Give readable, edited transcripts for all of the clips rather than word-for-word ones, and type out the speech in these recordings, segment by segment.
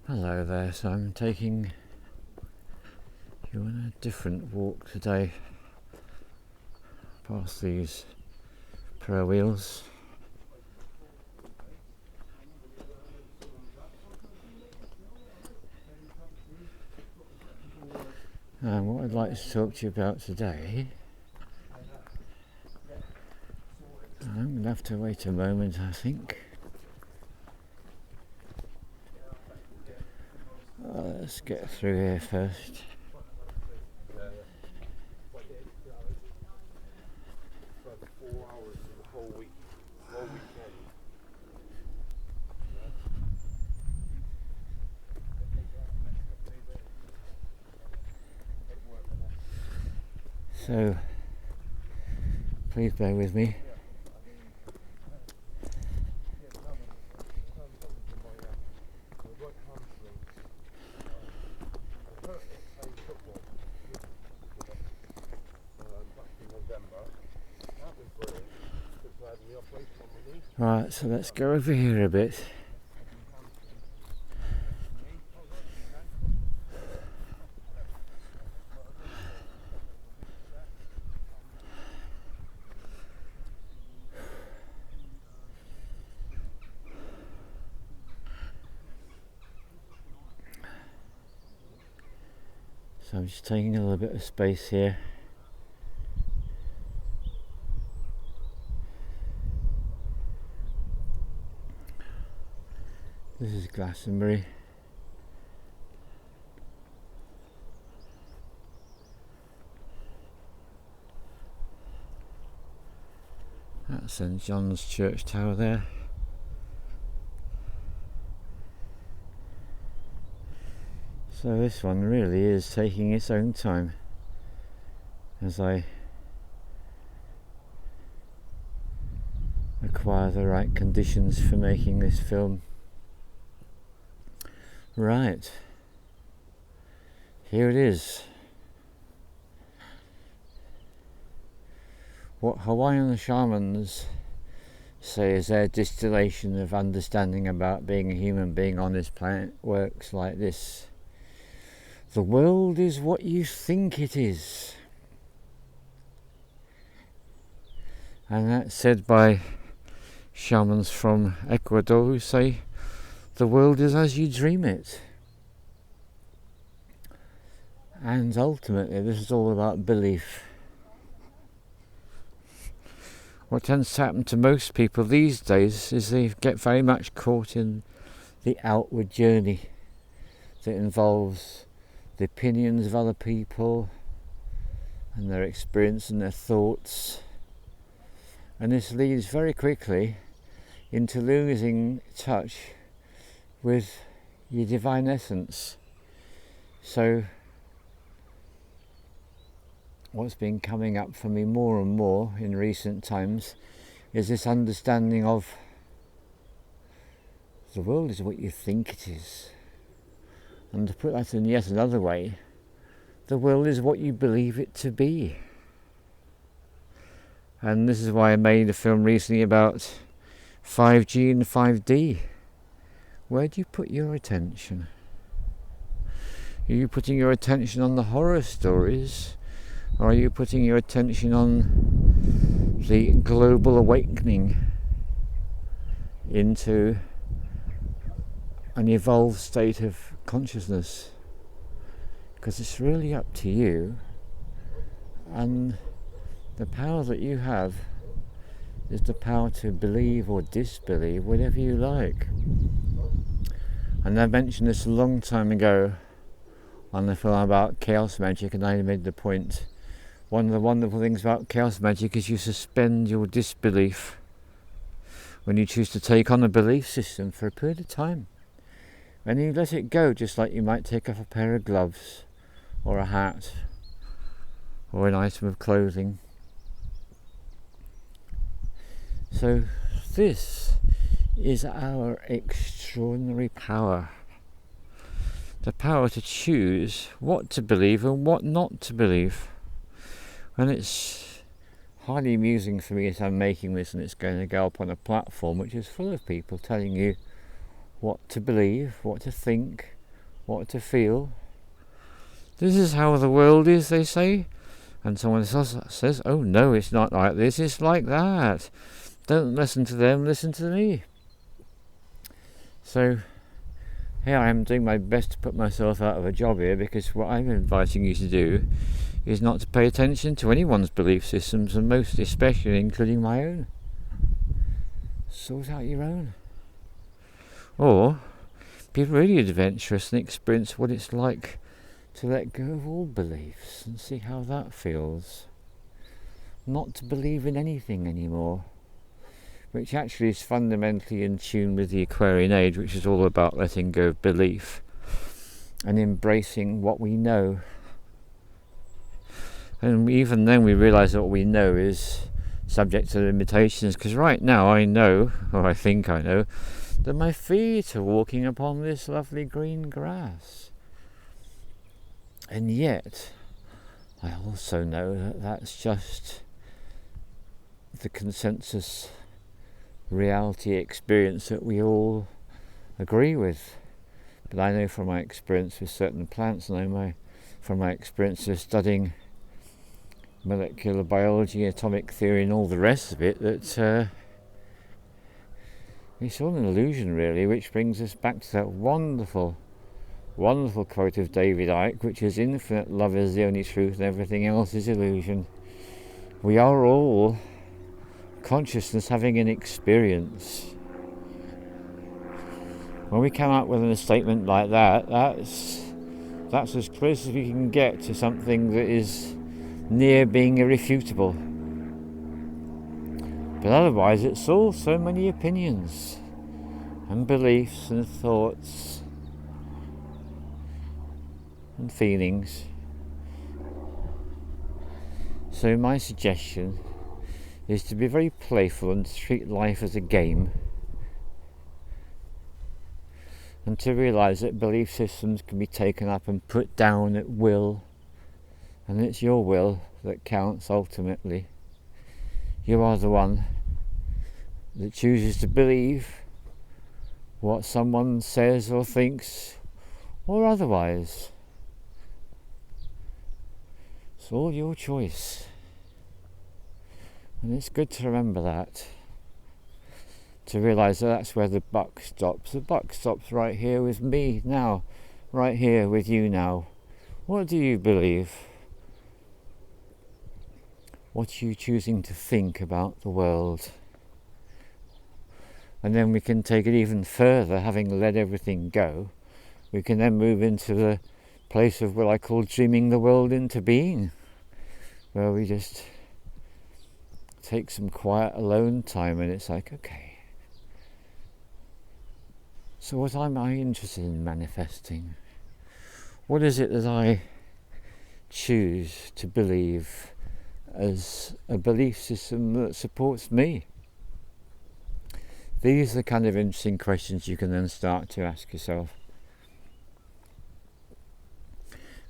Hello there, so I'm taking you on a different walk today past these prayer wheels. And what I'd like to talk to you about today, I'm going to have to wait a moment, I think. Let's get through here first. So, please bear with me. Right, so let's go over here a bit. So I'm just taking a little bit of space here. This is Glastonbury. That's St John's Church Tower there. So this one really is taking its own time as I acquire the right conditions for making this film. Right, here it is. What Hawaiian shamans say is their distillation of understanding about being a human being on this planet works like this. The world is what you think it is. And that's said by shamans from Ecuador who say the world is as you dream it. And ultimately this is all about belief. What tends to happen to most people these days is they get very much caught in the outward journey that involves the opinions of other people and their experience and their thoughts. And this leads very quickly into losing touch with your divine essence. So what's been coming up for me more and more in recent times is this understanding of the world is what you think it is. And to put that in yet another way, the world is what you believe it to be. And this is why I made a film recently about 5G and 5D. Where do you put your attention? Are you putting your attention on the horror stories? Or are you putting your attention on the global awakening into an evolved state of consciousness? Because it's really up to you, and the power that you have is the power to believe or disbelieve whatever you like. And I mentioned this a long time ago on the film about chaos magic, and I made the point, one of the wonderful things about chaos magic is you suspend your disbelief when you choose to take on a belief system for a period of time. And you let it go, just like you might take off a pair of gloves or a hat or an item of clothing. So this is our extraordinary power. The power to choose what to believe and what not to believe. And it's highly amusing for me as I'm making this, and it's going to go up on a platform which is full of people telling you what to believe, what to think, what to feel. This is how the world is, they say. And someone else says, oh no, it's not like this, it's like that. Don't listen to them, listen to me. So here I am doing my best to put myself out of a job here, because what I'm inviting you to do is not to pay attention to anyone's belief systems, and most especially including my own. Sort out your own. Or be really adventurous and experience what it's like to let go of all beliefs and see how that feels. Not to believe in anything anymore, which actually is fundamentally in tune with the Aquarian age, which is all about letting go of belief and embracing what we know. And even then we realise that what we know is subject to limitations, because right now I know, or I think I know, that my feet are walking upon this lovely green grass. And yet, I also know that that's just the consensus reality experience that we all agree with. But I know from my experience with certain plants, and I know from my experience of studying molecular biology, atomic theory and all the rest of it, that it's all an illusion really, which brings us back to that wonderful quote of David Icke, which is infinite love is the only truth and everything else is illusion. We are all consciousness having an experience. When we come out with a statement like that, that's as close as we can get to something that is near being irrefutable. But otherwise it's all so many opinions and beliefs and thoughts and feelings. So my suggestion is to be very playful and treat life as a game, and to realise that belief systems can be taken up and put down at will, and it's your will that counts ultimately. You are the one that chooses to believe what someone says or thinks or otherwise. It's all your choice. And it's good to remember that. To realise that that's where the buck stops. The buck stops right here with me now. Right here with you now. What do you believe? What are you choosing to think about the world? And then we can take it even further, having let everything go. We can then move into the place of what I call dreaming the world into being, where we just take some quiet alone time, and it's like, okay, so what am I interested in manifesting? What is it that I choose to believe as a belief system that supports me? These are the kind of interesting questions you can then start to ask yourself.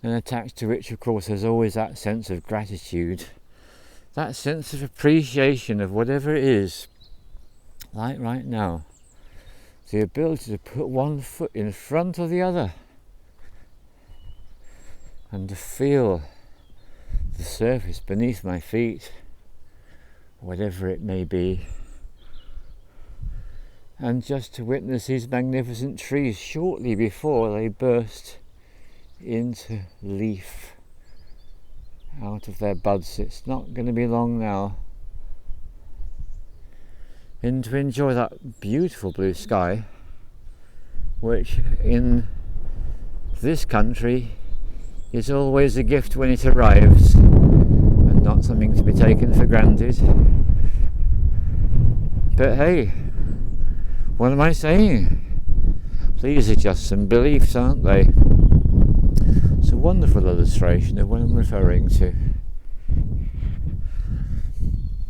And attached to which, of course, there's always that sense of gratitude, that sense of appreciation of whatever it is, like right now. The ability to put one foot in front of the other and to feel the surface beneath my feet, whatever it may be, and just to witness these magnificent trees shortly before they burst into leaf out of their buds. It's not going to be long now. And to enjoy that beautiful blue sky, which in this country is always a gift when it arrives and not something to be taken for granted. But hey, what am I saying? These are just some beliefs, aren't they? It's a wonderful illustration of what I'm referring to.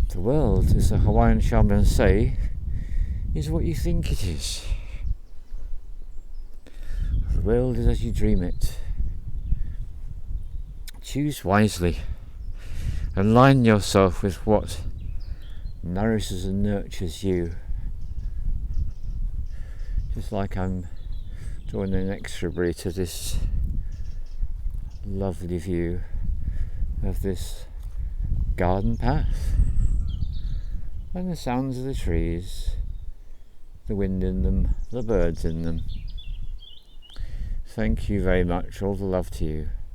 The world, as the Hawaiian shamans say, is what you think it is. The world is as you dream it. Choose wisely. Align yourself with what nourishes and nurtures you. Just like I'm drawing inexorably to this lovely view of this garden path and the sounds of the trees, the wind in them, the birds in them. Thank you very much. All the love to you.